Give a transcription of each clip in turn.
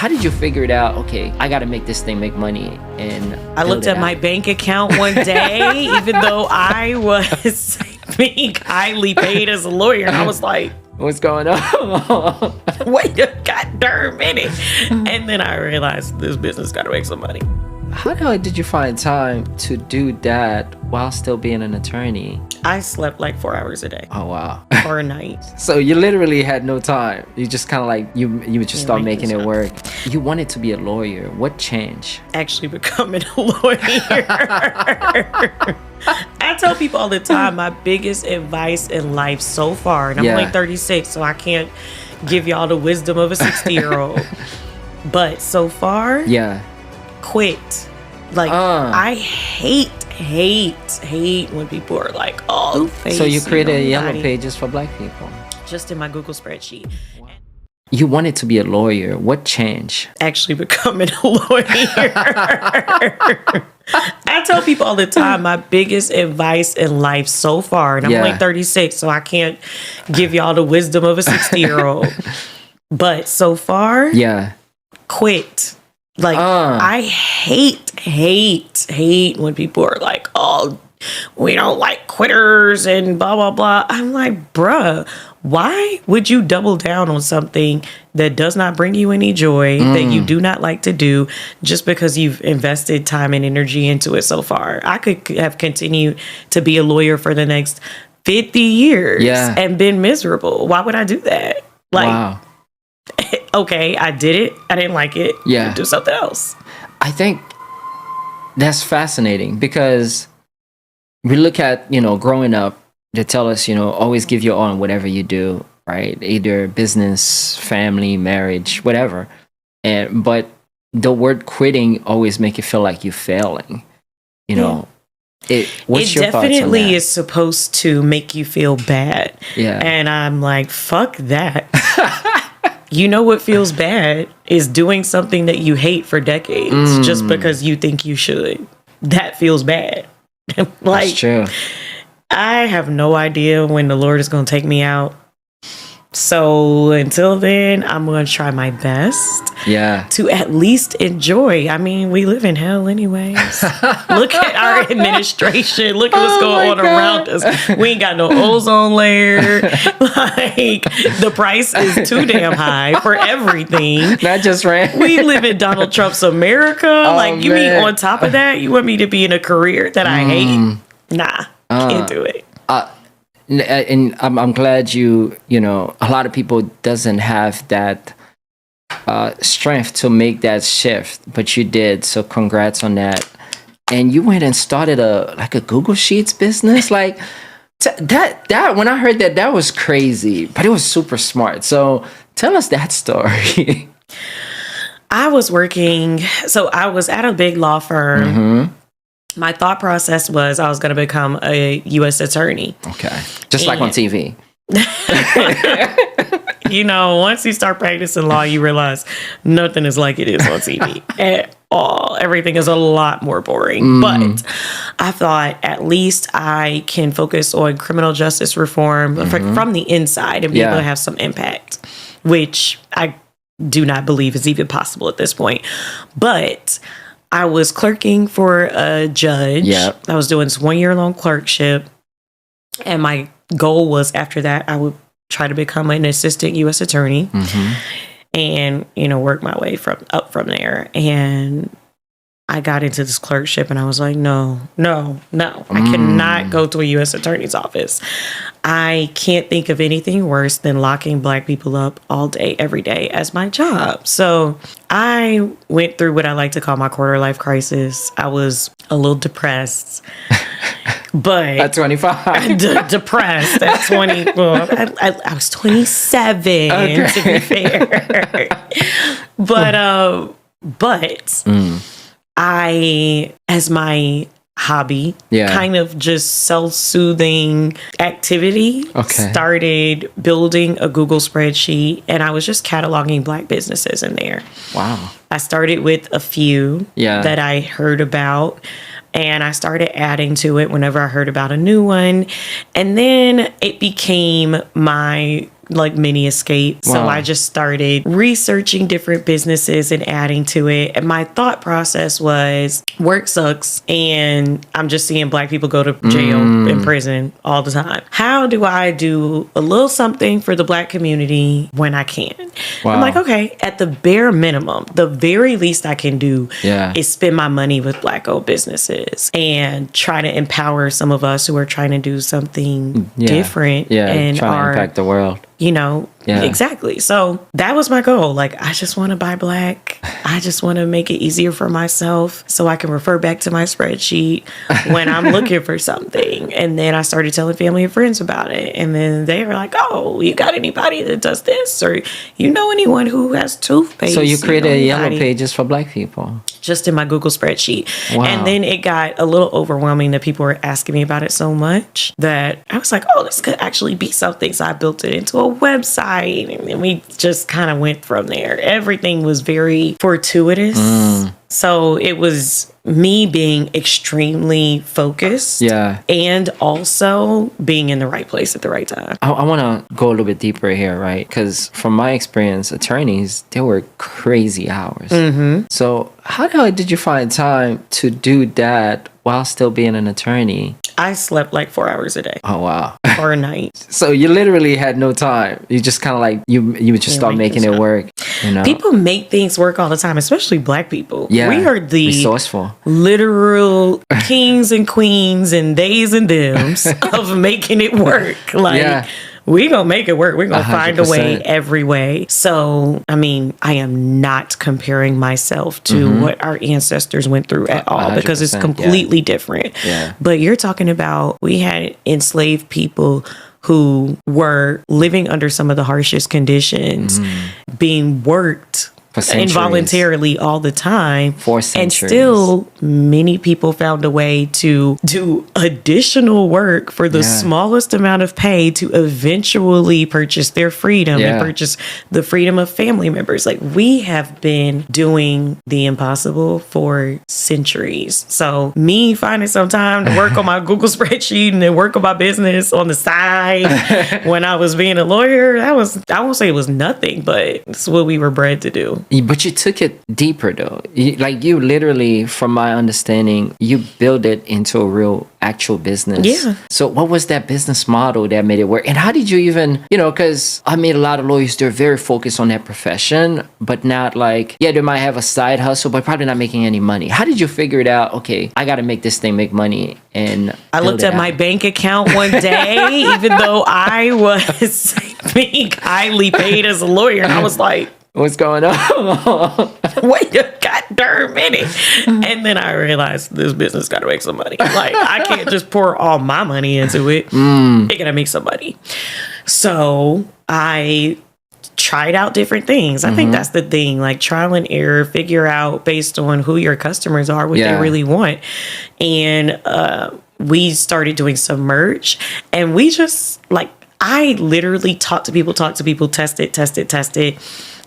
how did you figure it out? Okay, I got to make this thing make money. And I looked at my bank account one day, even though I was being highly paid as a lawyer. And I was like, what's going on? wait a goddamn minute. And then I realized this business got to make some money. How the hell did you find time to do that while still being an attorney? I slept like 4 hours a day. Oh, wow. Or a night. So you literally had no time. You just kind of like, you would just start making it work. You wanted to be a lawyer. What changed? Actually becoming a lawyer. I tell people all the time, my biggest advice in life so far, and I'm only 36, so I can't give y'all the wisdom of a 60-year-old. But so far, quit. Like, I hate when people are like, oh, face. So you created yellow pages for black people? Just in my Google spreadsheet. You wanted to be a lawyer. What changed? Actually becoming a lawyer. I tell people all the time, my biggest advice in life so far, and I'm only 36, so I can't give y'all the wisdom of a 60-year-old. But so far, quit. Like, I hate when people are like, oh, we don't like quitters and blah, blah, blah. I'm like, bruh, why would you double down on something that does not bring you any joy, that you do not like to do, just because you've invested time and energy into it so far? I could have continued to be a lawyer for the next 50 years and been miserable. Why would I do that? Like, wow. Okay, I did it. I didn't like it. Yeah. Do something else. I think that's fascinating because we look at, growing up, they tell us, always give your all in whatever you do, right? Either business, family, marriage, whatever. But the word quitting always make you feel like you're failing, What's your thoughts on that? It definitely is supposed to make you feel bad. Yeah. And I'm like, fuck that. You know what feels bad is doing something that you hate for decades just because you think you should. That feels bad. Like, that's true. I have no idea when the Lord is going to take me out. So until then, I'm going to try my best to at least enjoy. I mean, we live in hell anyways. Look at our administration. Look at what's going on around us. We ain't got no ozone layer. Like, the price is too damn high for everything. Not just rent. We live in Donald Trump's America. You mean on top of that, you want me to be in a career that I hate? Nah, can't do it. And I'm glad a lot of people doesn't have that strength to make that shift, but you did. So congrats on that. And you went and started a Google Sheets business. Like that when I heard that was crazy, but it was super smart. So tell us that story. I was at a big law firm. Mm-hmm. My thought process was I was going to become a U.S. attorney. Okay. Just like on TV. Once you start practicing law, you realize nothing is like it is on TV at all. Everything is a lot more boring. But I thought at least I can focus on criminal justice reform from the inside and be able to have some impact, which I do not believe is even possible at this point. But I was clerking for a judge. Yep. I was doing this 1 year long clerkship. And my goal was after that, I would try to become an assistant U.S. attorney and, work my way up from there. And I got into this clerkship and I was like, no. I cannot go to a U.S. attorney's office. I can't think of anything worse than locking Black people up all day, every day as my job. So I went through what I like to call my quarter life crisis. I was a little depressed. But at 25, depressed at 20. Well, I was 27 to be fair. But I, as my hobby, kind of just self-soothing activity, started building a Google spreadsheet, and I was just cataloging Black businesses in there. Wow. I started with a few that I heard about. And I started adding to it whenever I heard about a new one. And then it became my like mini escape. Wow. So I just started researching different businesses and adding to it. And my thought process was work sucks and I'm just seeing Black people go to jail and prison all the time. How do I do a little something for the Black community when I can? Wow. I'm like, okay, at the bare minimum, the very least I can do is spend my money with Black owned businesses and try to empower some of us who are trying to do something different and trying to impact the world. You know, exactly. So that was my goal. Like, I just want to buy Black. I just want to make it easier for myself so I can refer back to my spreadsheet when I'm looking for something. And then I started telling family and friends about it. And then they were like, oh, you got anybody that does this? Or you know anyone who has toothpaste? So you created a yellow pages for Black people? Just in my Google spreadsheet. Wow. And then it got a little overwhelming that people were asking me about it so much that I was like, oh, this could actually be something. So I built it into a website and then we just kind of went from there. Everything was very fortuitous. So it was me being extremely focused and also being in the right place at the right time. I want to go a little bit deeper here, right? Because from my experience, attorneys, they work crazy hours. So how the hell did you find time to do that while still being an attorney? I slept like 4 hours a day. Oh, wow. Or a night. So you literally had no time. You just kind of like, you would just start making it work. You know? People make things work all the time, especially Black people. Yeah, we are the resourceful, literal kings and queens and theys and thems of making it work. Like, we gonna make it work. We're gonna 100%. Find a way every way. So, I mean, I am not comparing myself to what our ancestors went through at all because it's completely different. But you're talking about, we had enslaved people who were living under some of the harshest conditions, being worked involuntarily all the time. For centuries. And still, many people found a way to do additional work for the smallest amount of pay to eventually purchase their freedom and purchase the freedom of family members. Like, we have been doing the impossible for centuries. So me finding some time to work on my Google spreadsheet and then work on my business on the side when I was being a lawyer, I won't say it was nothing, but it's what we were bred to do. But you took it deeper, though. You literally, from my understanding, you built it into a real, actual business. Yeah. So what was that business model that made it work? And how did you even, because I meet a lot of lawyers, they're very focused on that profession, but not like, they might have a side hustle, but probably not making any money. How did you figure it out? Okay, I got to make this thing make money. And I looked at my bank account one day, even though I was being highly paid as a lawyer, and I was like, what's going on? Wait a goddamn minute. And then I realized this business got to make some money. Like, I can't just pour all my money into it. It got to make some money. So I tried out different things. I think that's the thing, like trial and error, figure out based on who your customers are, what they really want. And we started doing some merch, and we just I literally talk to people, test it,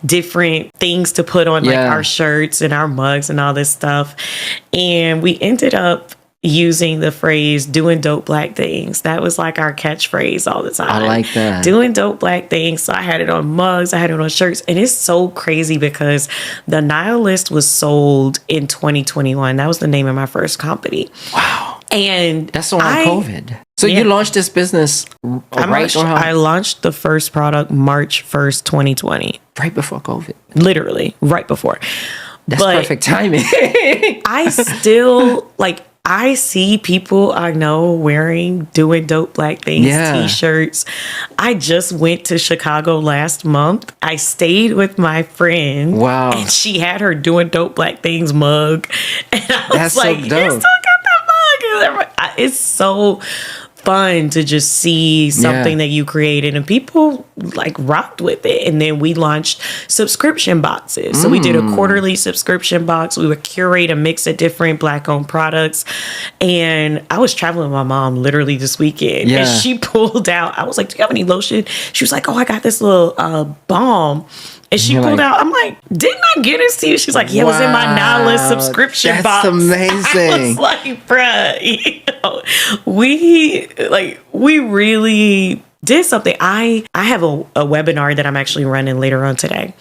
different things to put on our shirts and our mugs and all this stuff. And we ended up using the phrase doing dope Black things. That was like our catchphrase all the time. I like that. Doing dope Black things. So I had it on mugs, I had it on shirts. And it's so crazy because the Nihilist was sold in 2021. That was the name of my first company. Wow. And that's around COVID. So you launched this business I launched the first product March 1st, 2020. Right before COVID. Literally, right before. That's perfect timing. I still, I see people I know doing dope Black things, t-shirts. I just went to Chicago last month. I stayed with my friend. Wow. And she had her doing dope Black things mug. And I was so dope. You still got that mug. It's so fun to just see something that you created, and people rocked with it. And then we launched subscription boxes. So we did a quarterly subscription box. We would curate a mix of different Black owned products. And I was traveling with my mom literally this weekend, and she pulled out, I was like, do you have any lotion? She was like, oh, I got this little balm. And she pulled out, I'm like, didn't I get it to you? She's like, yeah, it was in my Nihilist subscription box. That's amazing. I was like, bruh, we really did something. I have a webinar that I'm actually running later on today.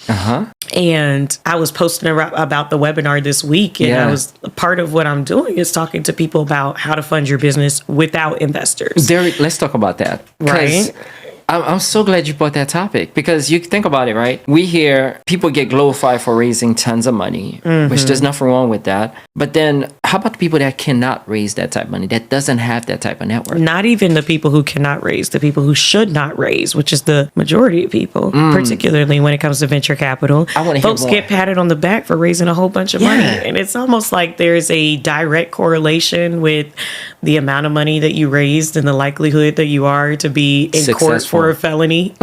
And I was posting about the webinar this week. And I was part of what I'm doing is talking to people about how to fund your business without investors. Let's talk about that. Right. I'm so glad you brought that topic, because you think about it, right? We hear people get glorified for raising tons of money, which there's nothing wrong with that. But then how about the people that cannot raise that type of money, that doesn't have that type of network? Not even the people who cannot raise, the people who should not raise, which is the majority of people, particularly when it comes to venture capital. I want to hear Folks more. get patted on the back for raising a whole bunch of money. And it's almost like there's a direct correlation with the amount of money that you raised and the likelihood that you are to be in court for a felony.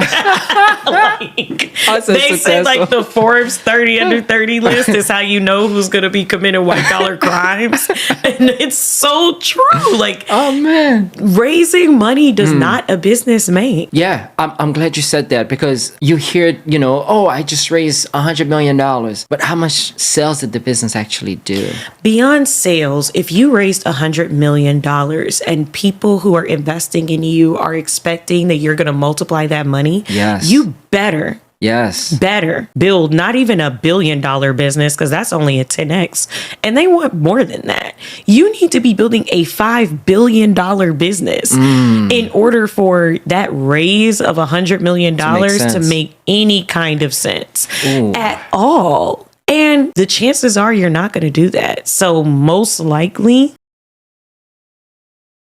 They say like the Forbes 30 under 30 list is how you know who's going to be committing white collar crimes. And it's so true. Like, oh man, raising money does not a business make. Yeah, I'm glad you said that, because you hear, oh, I just raised $100 million. But how much sales did the business actually do? Beyond sales, if you raised $100 million and people who are investing in you are expecting that you're going to multiply that money, you better build not even $1 billion business, because that's only a 10x, and they want more than that. You need to be building a $5 billion business in order for that raise of $100 million to make any kind of sense at all. And the chances are you're not going to do that. So most likely